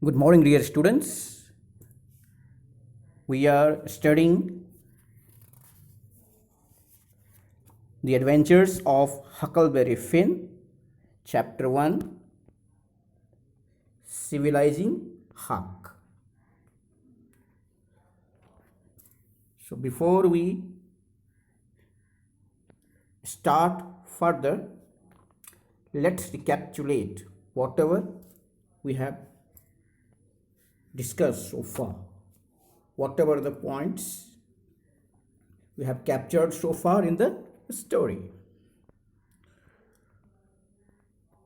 Good morning, dear students. We are studying the adventures of Huckleberry Finn, Chapter 1, Civilizing Huck. So, before we start further, let's recapitulate whatever we have discussed so far, whatever the points we have captured so far in the story.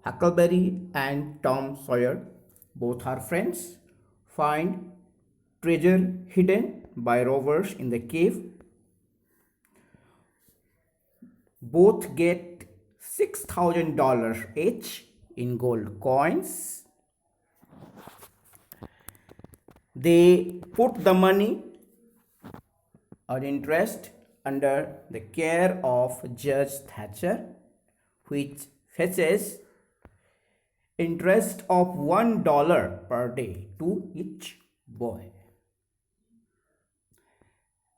Huckleberry and Tom Sawyer, both are friends, find treasure hidden by robbers in the cave. Both get $6,000 each in gold coins. They put the money or interest under the care of Judge Thatcher, which fetches interest of $1 per day to each boy.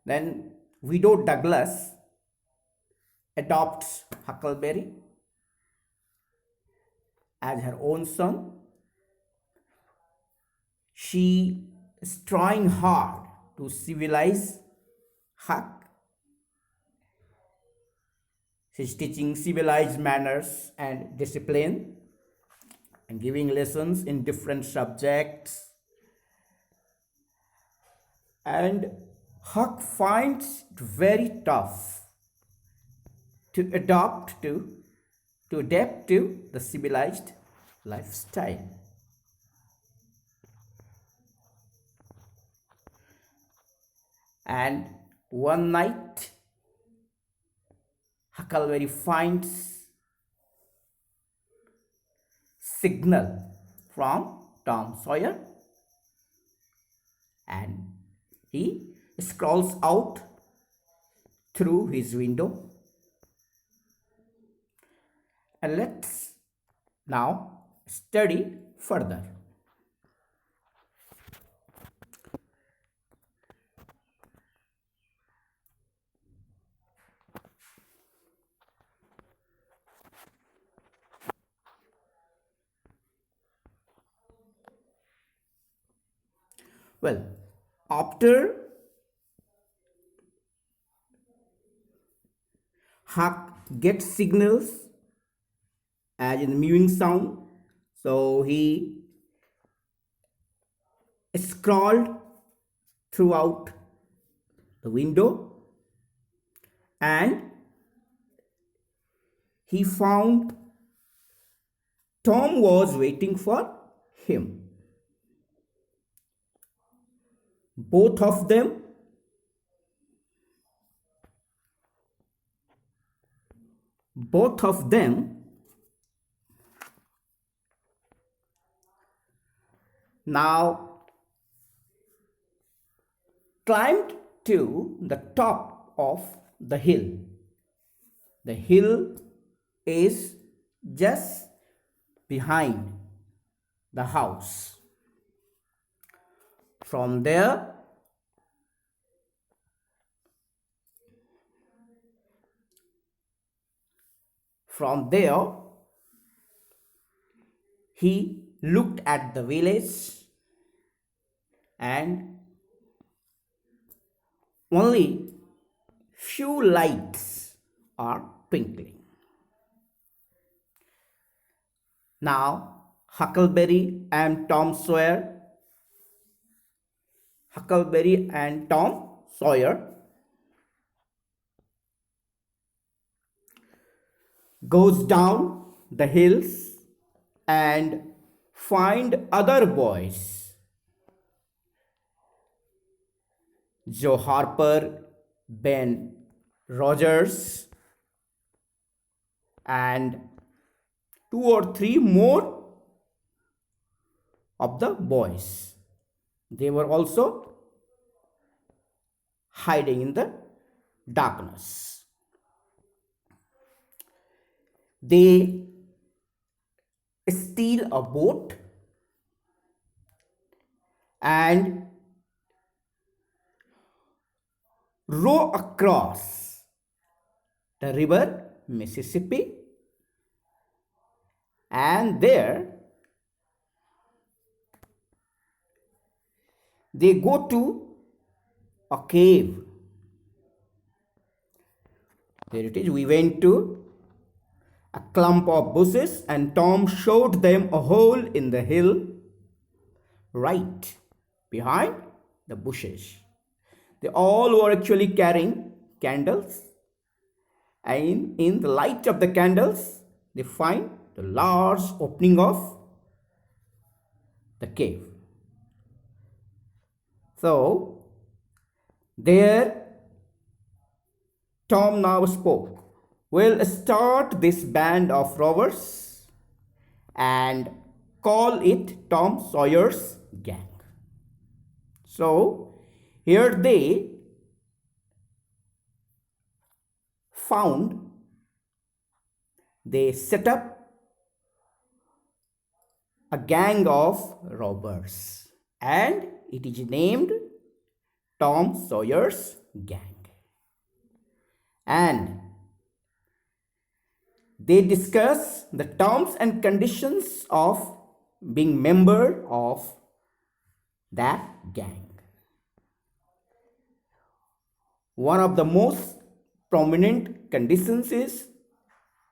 Then Widow Douglas adopts Huckleberry as her own son. She is trying hard to civilize Huck. She's teaching civilized manners and discipline and giving lessons in different subjects. And Huck finds it very tough to adapt to the civilized lifestyle. And one night, Huckleberry finds signal from Tom Sawyer and he scrolls out through his window. And let's now study further. Well, after Huck gets signals as in the mewing sound, so he scrawled throughout the window and he found Tom was waiting for him. Both of them now climbed to the top of the hill. The hill is just behind the house. From there, he looked at the village and only few lights are twinkling. Now, Huckleberry and Tom Sawyer goes down the hills and find other boys. Joe Harper, Ben Rogers, and 2 or 3 more of the boys. They were also hiding in the darkness. They steal a boat and row across the river Mississippi, and there they go to a cave. There it is. We went to a clump of bushes, and Tom showed them a hole in the hill right behind the bushes. They all were actually carrying candles, and in the light of the candles, they find the large opening of the cave. So, there Tom now spoke. We'll start this band of robbers and call it Tom Sawyer's Gang. So, here they set up a gang of robbers, and it is named Tom Sawyer's Gang. And they discuss the terms and conditions of being member of that gang. One of the most prominent conditions is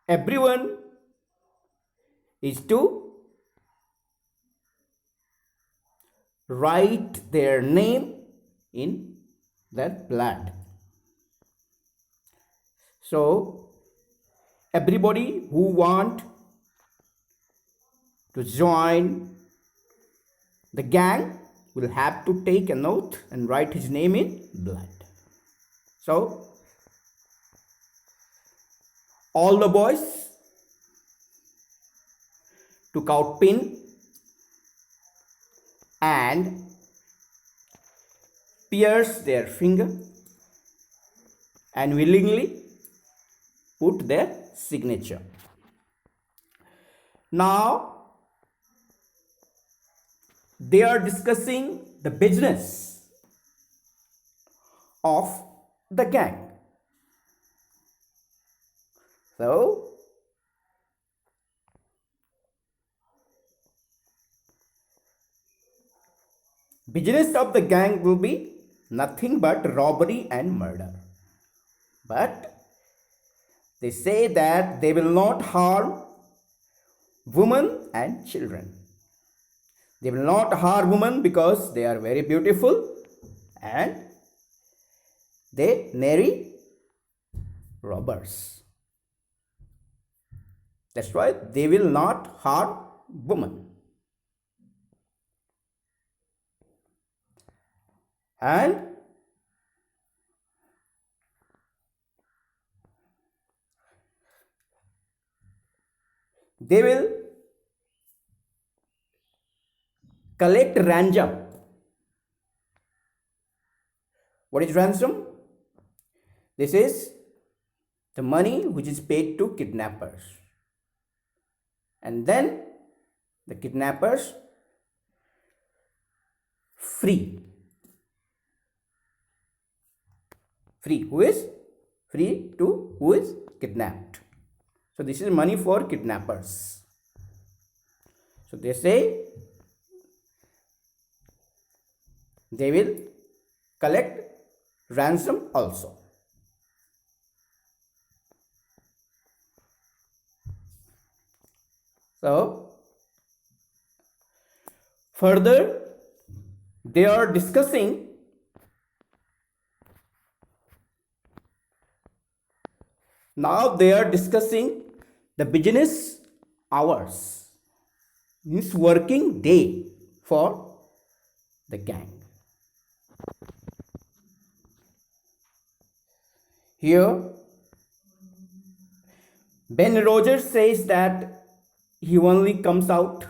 everyone is to write their name in their blood. So everybody who want to join the gang will have to take an oath and write his name in blood. So all the boys took out pin and pierced their finger and willingly put their signature. Now they are discussing the business of the gang. So business of the gang will be nothing but robbery and murder. But they say that they will not harm women and children. They will not harm women because they are very beautiful and they marry robbers. That's why they will not harm women. And they will collect ransom. What is ransom? This is the money which is paid to kidnappers. And then the kidnappers free. Who is free to who is kidnapped. So this is money for kidnappers. So they say they will collect ransom also. So further they are discussing the business hours, means working day for the gang. Here Ben Rogers says that he only comes out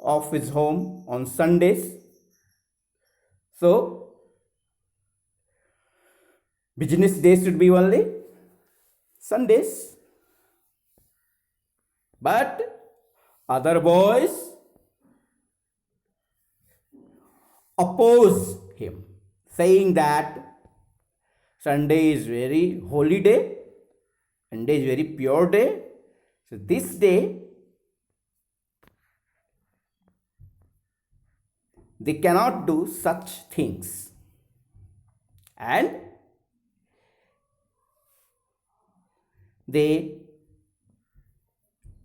of his home on Sundays. So business days should be only Sundays. But other boys oppose him, saying that Sunday is very holy day, Sunday is very pure day. So this day they cannot do such things. And they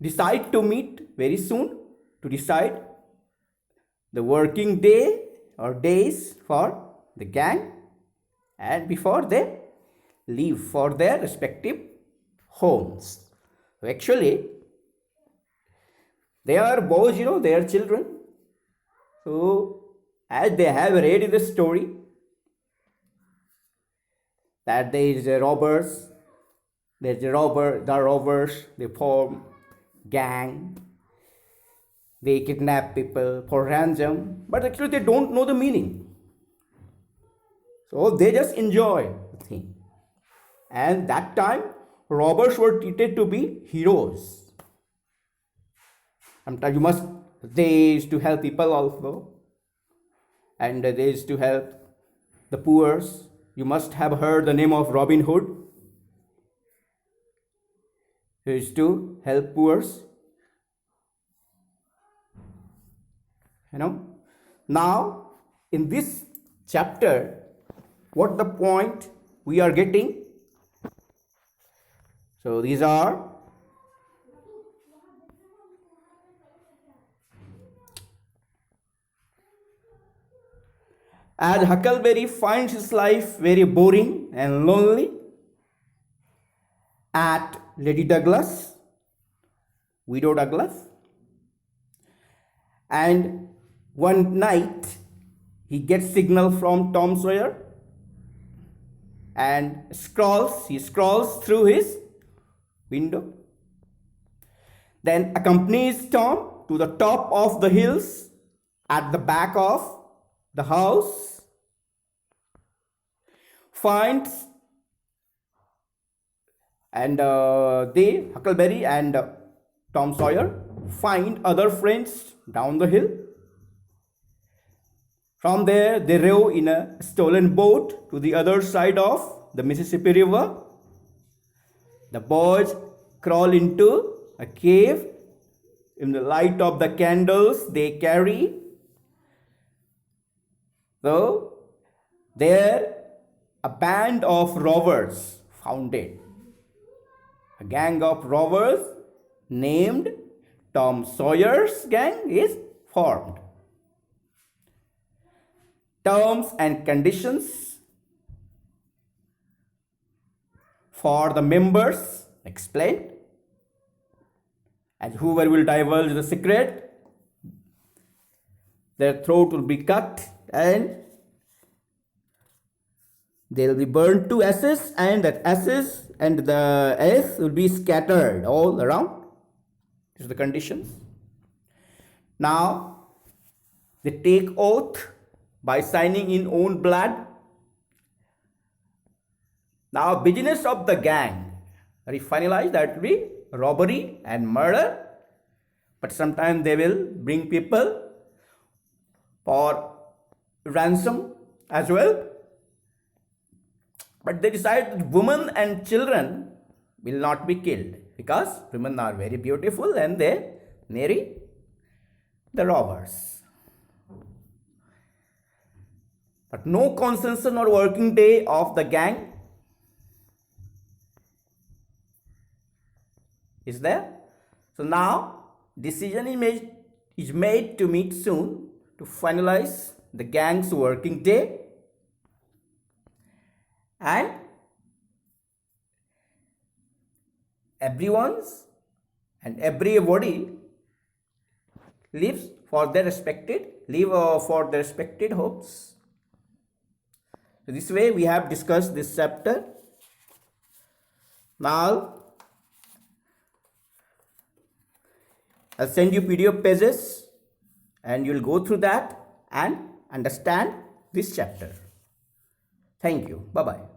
decide to meet very soon to decide the working day or days for the gang, and before they leave for their respective homes. So actually, they are boys, they are children. So as they have read in the story that there is a robbers, there's a the robbers, they form gang, they kidnap people for ransom, but actually they don't know the meaning. So they just enjoy the thing. And that time, robbers were treated to be heroes. Sometimes they used to help people also. And they used to help the poor. You must have heard the name of Robin Hood. He used to help poor. Now, in this chapter, what the point we are getting? So these are as Huckleberry finds his life very boring and lonely at Lady Douglas, Widow Douglas, and one night he gets signal from Tom Sawyer and he scrolls through his window, then accompanies Tom to the top of the hills at the back of the house, finds and Huckleberry and Tom Sawyer find other friends down the hill. From there, they row in a stolen boat to the other side of the Mississippi River. The boys crawl into a cave in the light of the candles they carry. So, there a band of robbers founded. A gang of robbers named Tom Sawyer's gang is formed. Terms and conditions for the members explained, and whoever will divulge the secret, their throat will be cut and they will be burned to ashes, and that ashes and the ash will be scattered all around. These are the conditions. Now they take oath by signing in own blood. Now business of the gang, we finalize that will be robbery and murder, but sometimes they will bring people for ransom as well. But they decide that women and children will not be killed because women are very beautiful and they marry the robbers. But no consensus or working day of the gang is there. So now decision is made to meet soon to finalize the gang's working day, and everybody lives for their respected homes. So this way we have discussed this chapter. Now I'll send you PDF pages and you'll go through that and understand this chapter. Thank you. Bye-bye.